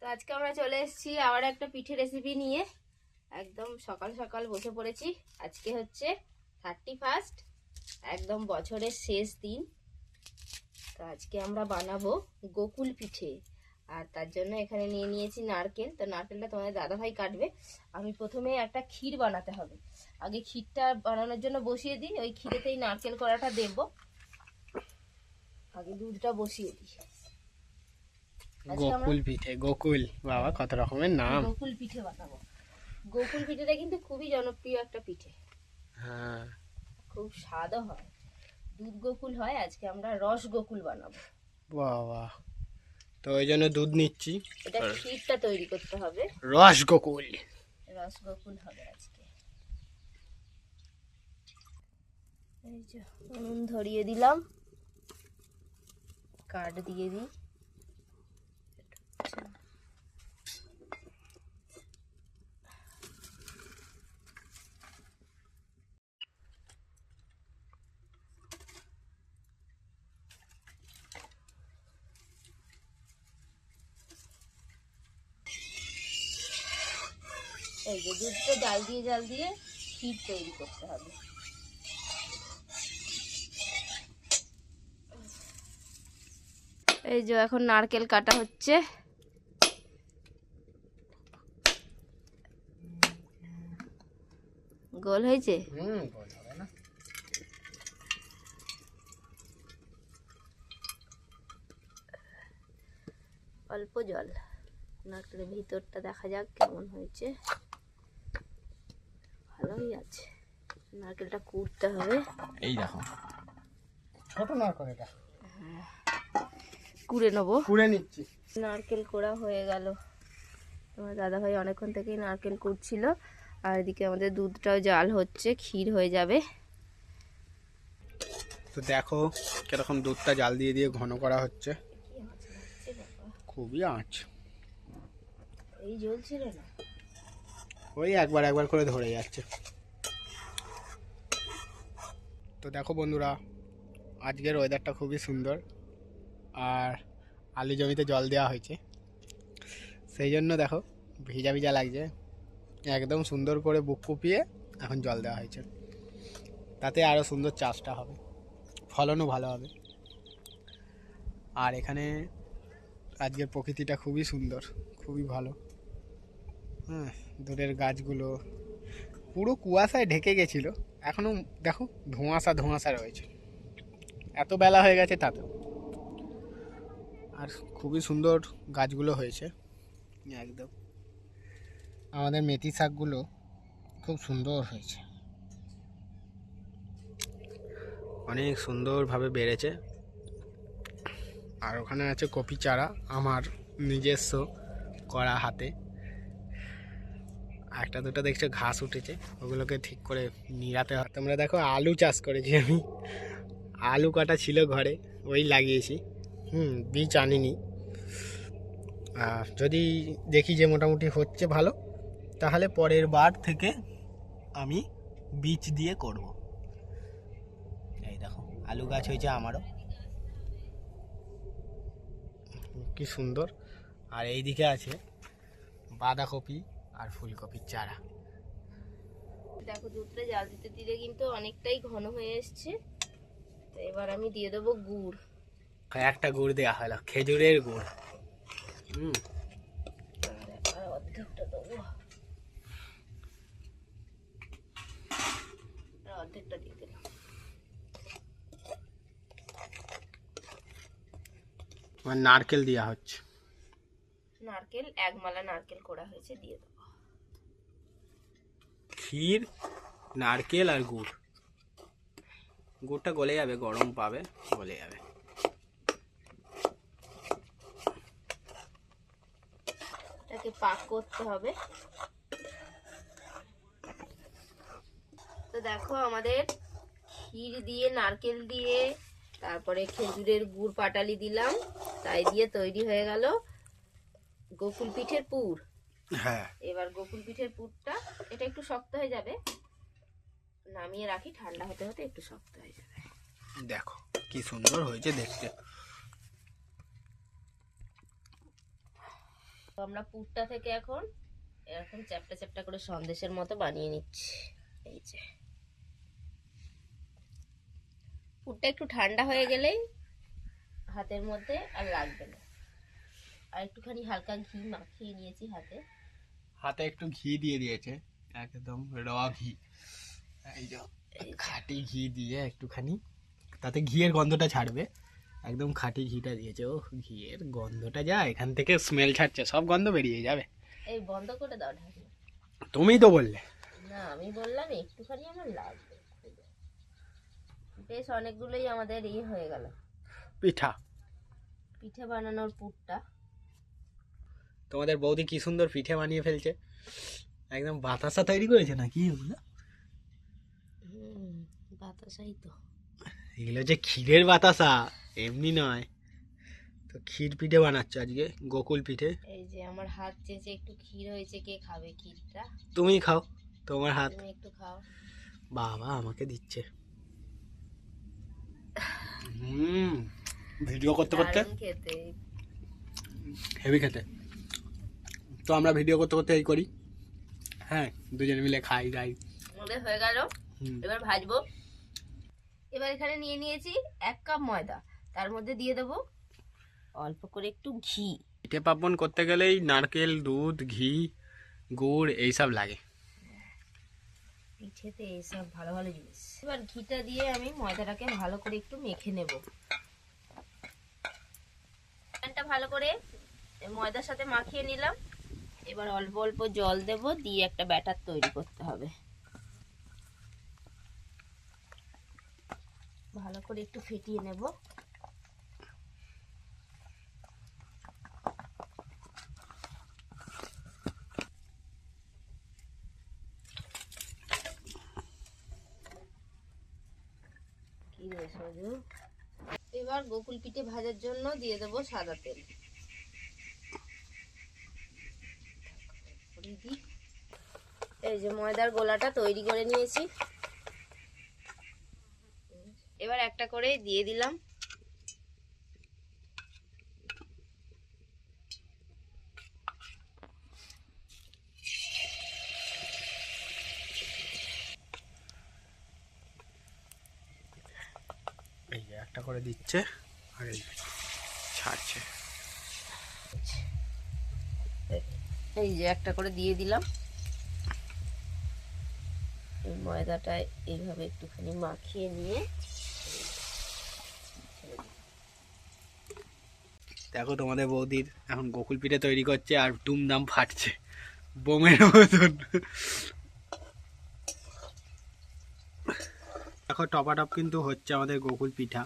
তো আজকে আমরা চলে এসেছি আবার একটা পিঠে রেসিপি নিয়ে। একদম সকাল সকাল বসে পড়েছি। আজকে হচ্ছে 31, একদম বছরের শেষ দিন। তো আজকে আমরা বানাবো গোকুল পিঠে। আর তার জন্য এখানে নিয়ে নিয়েছি নারকেল। তো নারকেলটা তোমাদের দাদাভাই কাটবে। আমি প্রথমে একটা ক্ষীর বানাতে হবে। আগে ক্ষীরটা বানানোর জন্য বসিয়ে দিই। ওই ক্ষীরেতেই নারকেল কড়াটা দেব। আগে দুধটা বসিয়ে দিই। গোকুল পিঠে, গোকুল বাবা কত রকমের নাম। গোকুল পিঠে বানাবো। গোকুল পিঠেটা কিন্তু খুবই জনপ্রিয় একটা পিঠে। হ্যাঁ, খুব স্বাদও হয়। দুধ গোকুল হয়, আজকে আমরা রস গোকুল বানাবো। বাবা তো ওই জন্য দুধ নিচ্ছি। এটা ক্ষীরটা তৈরি করতে হবে। রস গোকুল, রস গোকুল হবে আজকে। এই যে উনুন ধরিয়ে দিলাম, কাঠ দিয়ে দিই। এই যে দুধটা জাল দিয়ে ক্ষীর তৈরি করতে হবে। এই যে এখন নারকেল কাটা হচ্ছে। গোল হয়েছে। অল্প জল, নারকেলের ভিতরটা দেখা যাক কেমন হয়েছে। ভালোই আছে। নারকেলটা কুড়তে হবে। এই দেখো ছোট নারকেল, এটা কুড়ে নেবো। কুড়ে নিচ্ছি। নারকেল কোড়া হয়ে গেল। তোমার দাদাভাই অনেকক্ষণ থেকেই নারকেল কুড়ছিল। আর এদিকে আমাদের দুধটাও জাল হচ্ছে, ক্ষীর হয়ে যাবে। তো দেখো কিরকম দুধটা জাল দিয়ে দিয়ে ঘন করা হচ্ছে। খুবই আঁচ, এই জ্বলছিল না, ওই একবার একবার করে ধরে যাচ্ছে। তো দেখো বন্ধুরা, আজকের ওয়েদারটা খুবই সুন্দর। আর আলু জমিতে জল দেওয়া হয়েছে, সেই জন্য দেখো ভিজা ভিজা লাগছে। একদম সুন্দর করে বুক কুপিয়ে এখন জল দেওয়া হয়েছে, তাতে আরও সুন্দর চাষটা হবে, ফলনও ভালো হবে। আর এখানে আজকের প্রকৃতিটা খুবই সুন্দর, খুবই ভালো। হ্যাঁ, দূরের গাছগুলো পুরো কুয়াশায় ঢেকে গেছিলো, এখনও দেখো ধোঁয়াশা ধোঁয়াশা রয়েছে। এত বেলা হয়ে গেছে তাতেও। আর খুবই সুন্দর গাছগুলো হয়েছে একদম। আমাদের মেথি শাকগুলো খুব সুন্দর হয়েছে, অনেক সুন্দরভাবে বেড়েছে। আর ওখানে আছে কপি চারা, আমার নিজস্ব করা হাতে। একটা দুটো দেখছো ঘাস উঠেছে, ওগুলোকে ঠিক করে নিড়াতে হয়। তোমরা দেখো আলু চাষ করেছি আমি, আলু কাটা ছিল ঘরে, ওই লাগিয়েছি। বীজ আনিনি। আর যদি দেখি যে মোটামুটি হচ্ছে ভালো, তাহলে পরের বার থেকে আমি বীজ দিয়ে করব। এই দেখো আলু গাছ হয়েছে আমারও, কি সুন্দর। আর এই দিকে আছে বাঁধাকপি আর ফুলকপির চারা। দেখো দুধটা জাল দিতে দিতে কিন্তু অনেকটাই ঘন হয়ে এসছে। তো এবার আমি দিয়ে দেবো গুড়। একটা গুড় দেওয়া হলো, খেজুরের গুড়। আর অর্ধেকটা দেবো, অর্ধেকটা দিয়ে দিলাম। নারকেল দেওয়া হচ্ছে, নারকেল এক মালা নারকেল কোড়া হয়েছে, দিয়ে দেবো। ক্ষীর, নারকেল আর গুড়। গুড়টা গলে যাবে, গরম পাবে, গলে যাবে। এটাকে পাক করতে হবে। তো দেখো আমাদের ক্ষীর দিয়ে, নারকেল দিয়ে, তারপরে খেজুরের গুড় পাটালি দিলাম, তাই দিয়ে তৈরি হয়ে গেল গোকুল পিঠের পুর। হ্যাঁ, এবার গোকুল পিঠের পুরটা, এটা একটু শক্ত হয়ে যাবে, নামিয়ে রাখি, ঠান্ডা হতে হতে একটু শক্ত হয়ে যাবে। দেখো কি সুন্দর হয়েছে দেখতে। তো আমরা পুরটা থেকে এখন এরকম চ্যাপটা চ্যাপটা করে সন্দেশের মতো বানিয়ে নিচ্ছি। এই যে পুরটা একটু ঠান্ডা হয়ে গেলেই হাতের মধ্যে আর লাগবে না। আর একটুখানি হালকা ঘি মাখিয়ে নিয়েছি হাতে। হাতে একটু ঘি দিয়ে দিয়েছে, একদম র ঘি, এই যে খাঁটি ঘি দিয়ে একটুখানি, তাতে ঘিয়ের গন্ধটা ছাড়বে, একদম খাঁটি ঘিটা দিয়েছে। ও ঘিয়ের গন্ধটা যা এখান থেকে স্মেল ছাড়ছে, সব গন্ধ বেরিয়ে যাবে। এই বন্ধ করে দাও ঢাকনা। তুমিই তো বললে। না আমি বললাম একটুখানি আমার লাগবে। বেশ অনেকগুলোই আমাদের হয়ে গেল পিঠা। পিঠে বানানোর পুরটা। তোমাদের বৌদি কি সুন্দর পিঠে বানিয়ে ফেলছে, একদম বাতাসা তৈরি করেছে নাকি ওগুলো? বাতাসাই তো এগুলো যে ক্ষীরের বাতাসা, এমনি নয়। তো ক্ষীর পিঠে বানাচ্ছ আজকে, গোকুল পিঠে। এই যে আমার হাত চেয়েছে একটু ক্ষীর হয়েছে, কে খাবে ক্ষীরটা? তুমি খাও, তোমার হাত। তুমি একটু খাও। বাবা আমাকে দিচ্ছে। ভিডিও করতে করতে খেতে হেভি খেতে। তো আমরা ভিডিও করতে করতে এই করি, হ্যাঁ, দুজনে মিলে খাই গাই। ওদের হয়ে গেল, এবার ভাজবো। এবার এখানে নিয়ে নিয়েছি 1 কাপ ময়দা, তার মধ্যে দিয়ে দেবো অল্প করে একটু ঘি। পিঠে পার্বণ করতে গেলেই নারকেল, দুধ, ঘি, গুড় এইসব লাগে, পিঠেতে এইসব ভালো ভালো জিনিস। এবার ঘিটা দিয়ে আমি ময়দাটাকে ভালো করে একটু মেখে নেব। ভালো করে ময়দার সাথে মাখিয়ে নিলাম। এবার অল্প অল্প জল দেব, দিয়ে একটা ব্যাটার তৈরি করতে হবে। ভালো করে একটু ফেটিয়ে নেব। কি রে সজু? এবার গোকুল পিঠে ভাজার জন্য দিয়ে দেবো সাদা তেল। এই যে ময়দার গোলাটা তৈরি করে নিয়েছি, এবার একটা করে দিয়ে দিলাম। এই যে একটা করে দিচ্ছে আর এই ছাড়ছে। এই যে একটা করে দিয়ে দিলাম। এই ময়দাটা এইভাবে একটুখানি মাখিয়ে নিয়ে দেখো তোমাদের বৌদির এখন গোকুল পিঠে তৈরি করছে আর দুমদাম ফাটছে বোমের মতন। দেখো টপাটপ কিন্তু হচ্ছে আমাদের গোকুল পিঠা।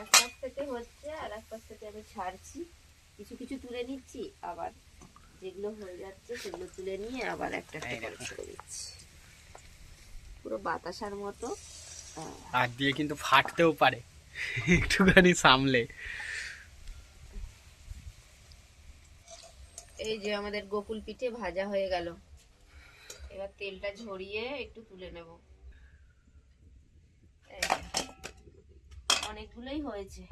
এক পাশ থেকে হচ্ছে আর এক পাশ থেকে আমি ছাড়ছি, কিছু কিছু তুলে নিচ্ছি, আবার যেগুলো হয়ে যাচ্ছে সেগুলো তুলে নিয়ে আবার একটা একটা করে ছেড়ে দিচ্ছি, পুরো বাতাসার মতো। হাত দিয়ে কিন্তু ফাটতেও পারে, একটুখানি সামলে। এই যে আমাদের গোকুল পিঠে ভাজা হয়ে গেল, এবার তেলটা ঝরিয়ে একটু তুলে নেব। অনেকগুলোই হয়েছে।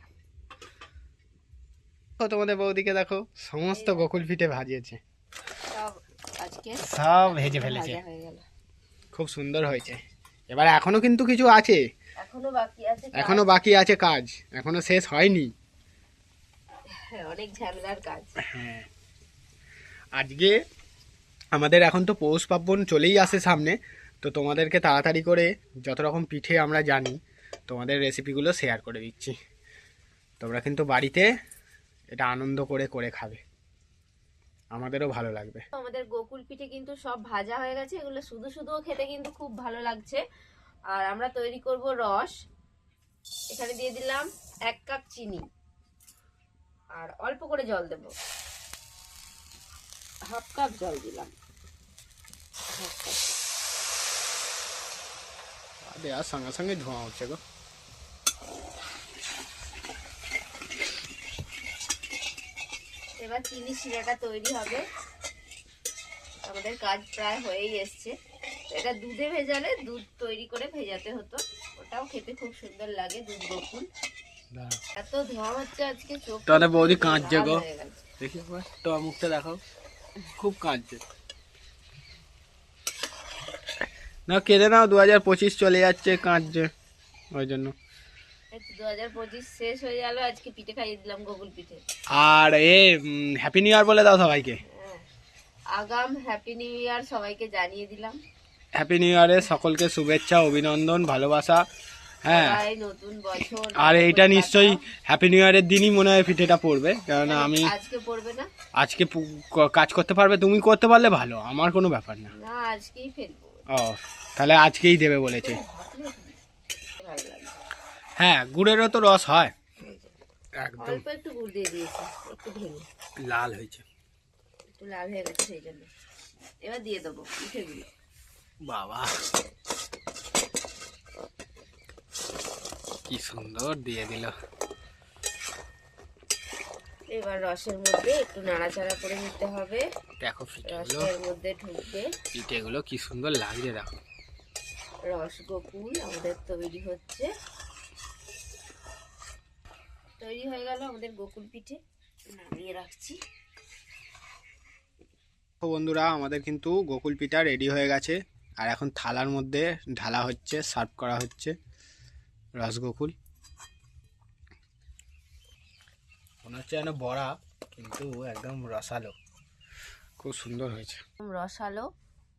তোমাদের বৌদিকে দেখো সমস্ত গোকুল পিঠে ভাজিয়েছে, সব আজকে সব ভেজে ফেলেছে, খুব সুন্দর হয়েছে। এবার এখনো কিন্তু কিছু আছে, এখনো বাকি আছে কাজ, এখনো শেষ হয়নি, অনেক ঝামেলার কাজ। হ্যাঁ, আজকে আমাদের এখন তো পৌষ পার্বণ চলেই আসে সামনে, তো তোমাদেরকে তাড়াতাড়ি করে যত রকম পিঠে আমরা জানি তোমাদের রেসিপিগুলো শেয়ার করে দিচ্ছি। তোমরা কিন্তু বাড়িতে এটা আনন্দ করে করে খাবে, আমাদেরও ভালো লাগবে। আমাদের গোকুল পিঠে কিন্তু সব ভাজা হয়ে গেছে, এগুলো শুধু শুধুও খেতে কিন্তু খুব ভালো লাগছে। আর আমরা তৈরি করব রস। এখানে দিয়ে দিলাম 1 কাপ চিনি আর অল্প করে জল দেব, 1/2 কাপ জল দিলাম। দেওয়ার সঙ্গে সঙ্গে ধোঁয়া হচ্ছে গো। এবার চিনি শিরাটা তৈরি হবে, আমাদের কাজ প্রায় হয়েই এসছে। এটা দুধে ভেজালে দুধ তৈরি করে ভেজাতে হতো, ওটাও খেতে খুব সুন্দর লাগে, দুধ গোকুল। এত ধোঁয়া হচ্ছে আজকে, চোখ তাহলে বৌদি কাঁদছে গো, দেখি একবার তো মুখটা দেখাও, খুব কাঁদছে। না কেঁদে নাও, 2025 চলে যাচ্ছে, কাঁদছে ওই জন্য। 2025 শেষ হয়ে গেল, আজকে পিঠে খাইয়ে দিলাম, গোকুল পিঠে। আর হ্যাপি নিউ ইয়ার বলে দাও সবাইকে। হ্যাঁ, আগাম হ্যাপি নিউ ইয়ার সবাইকে জানিয়ে দিলাম। হ্যাপি নিউ ইয়ারে সকলকে শুভেচ্ছা, অভিনন্দন, ভালোবাসা। হ্যাঁ, সবাই নতুন বছর। আর এইটা নিশ্চয়ই হ্যাপি নিউ ইয়ারের দিনই মনে হয় পিঠেটা পড়বে, কেননা আমি আজকে পড়বে না, আজকে কাজ করতে পারবে, তুমি করতে পারলে ভালো, আমার কোনো ব্যাপার না। না আজকেই ফেলবো। ও তাহলে আজকেই দেবে বলেছে। ভালো লাগবে। হ্যাঁ, গুড়েরও তো রস হয়। একদম অল্প একটু গুড় দিয়ে দিয়েছি, একটু ভেঙে লাল হয়েছে, একটু লাল হয়ে গেছে সেই জন্য। এবার দিয়ে দেবো পিঠেগুলো। বাবা কি সুন্দর দিয়ে দিল। এবার রসের মধ্যে একটু নাড়াচাড়া করে নিতে হবে। দেখো পিঠেগুলো, রসের মধ্যে ঢুকবে। পিঠেগুলো কি সুন্দর লাগছে দেখো। রস গোকুল আমাদের তৈরি হচ্ছে, তৈরি হয়ে গেল আমাদের গোকুল পিঠে। নামিয়ে রাখছি। তো বন্ধুরা, আমাদের কিন্তু গোকুল পিঠা রেডি হয়ে গেছে, আর এখন থালার মধ্যে ঢালা হচ্ছে, সার্ভ করা হচ্ছে রসগোকুল। মনে হচ্ছে যেন বড়া, কিন্তু একদম রসালো, খুব সুন্দর হয়েছে। রসালো,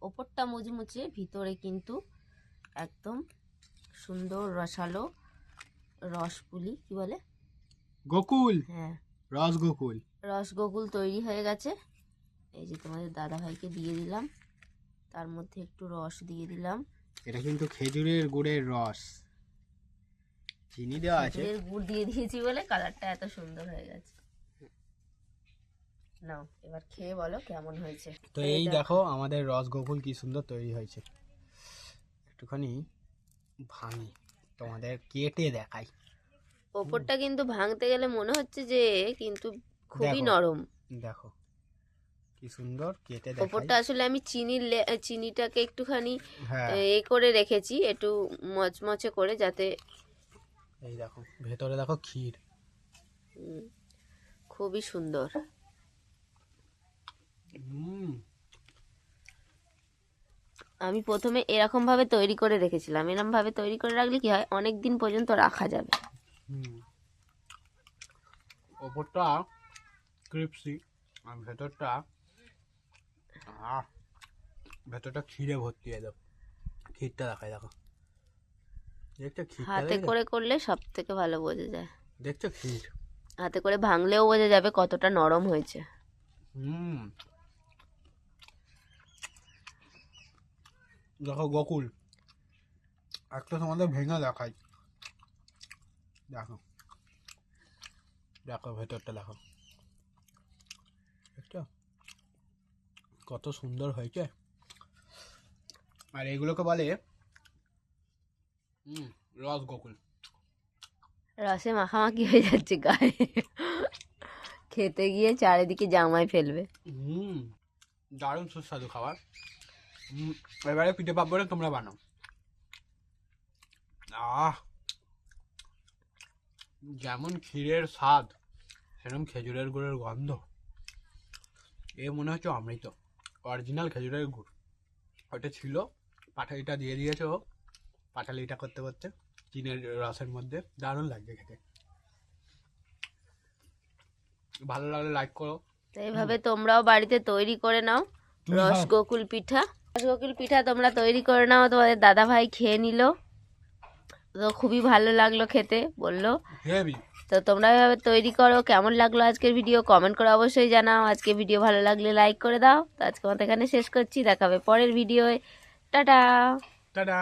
ওপরটা মুচমুচে, ভিতরে কিন্তু একদম সুন্দর রসালো রসপুলি, কি বলে, গোকুল, হ্যাঁ রসগোকুল। রসগোকুল তৈরি হয়ে গেছে। এই যে তোমাদের দাদা ভাইকে দিয়ে দিলাম, তার মধ্যে একটু রস দিয়ে দিলাম। এটা কিন্তু খেজুরের গুড়ের রস, চিনি দেওয়া আছে। খেজুরের গুড় দিয়ে দিয়েছি বলে কালারটা এত সুন্দর হয়ে গেছে। নাও এবার খেয়ে বলো কেমন হয়েছে। তো এই দেখো আমাদের রসগোকুল কি সুন্দর তৈরি হয়েছে। একটুখানি ভাঙি, তোমাদের কেটে দেখাই। ওপরটা কিন্তু ভাঙতে গেলে মনে হচ্ছে যে কিন্তু খুবই দেখো, নরম। দেখো কি সুন্দর কেটে দেখাই। ওপরটা আসলে আমি চিনিটাকে একটুখানি হ্যাঁ, এ করে রেখেছি, একটু মচমচে করে, যাতে এই দেখো ভেতরে দেখো ক্ষীর। খুবই সুন্দর। আমি প্রথমে এরকম ভাবে তৈরি করে রেখেছিলাম, এরকম ভাবে তৈরি করে রাখলে কি হয়, অনেক দিন পর্যন্ত রাখা যাবে। ওপরটা ক্রিপসি আর ভেতরটা ভেতরটা ক্ষীরে ভর্তি। একদম ক্ষীরটা দেখাই, দেখো দেখছো ক্ষীরটা, হাতে করে করলে সব থেকে ভালো বোঝা যায়। দেখছো ক্ষীর, হাতে করে ভাঙলেও বোঝা যাবে কতটা নরম হয়েছে। দেখো গোকুল একটা তোমাদের ভেঙে দেখাই, দেখো দেখো ভেতরটা দেখো, দেখছো কত সুন্দর হয়েছে। আর এগুলোকে বলে রসগোকুল। রসে মাখামাখি হয়ে যাচ্ছে গায়ে, খেতে গিয়ে চারিদিকে জামাই ফেলবে। দারুণ সুস্বাদু খাবার। এবারে পিঠে পাপড়ে তোমরা বানাও। যেমন ক্ষীরের স্বাদ, সেরকম খেজুরের গুড়ের গন্ধ। এ মনে হচ্ছে অমৃত, অরিজিনাল খেজুরের গুড়। ওটা ছিল, পাটালিটা দিয়ে দিয়েছে ও, পাটালিটা করতে করতে চিনের রসের মধ্যে। দারুণ লাগছে খেতে। ভালো লাগলে লাইক করো। তো এইভাবে তোমরাও বাড়িতে তৈরি করে নাও রসগোকুল পিঠা। রসগোকুল পিঠা তোমরা তৈরি করে নাও। তোমাদের দাদা ভাই খেয়ে নিল, তো খুবই ভালো লাগলো খেতে, বললো। তো তোমরা এভাবে তৈরি করো। কেমন লাগলো আজকের ভিডিও কমেন্ট করে অবশ্যই জানাও। আজকে ভিডিও ভালো লাগলে লাইক করে দাও। তো আজকে আমাদের এখানে শেষ করছি, দেখাবে পরের ভিডিওয়। টাটা। টাটা।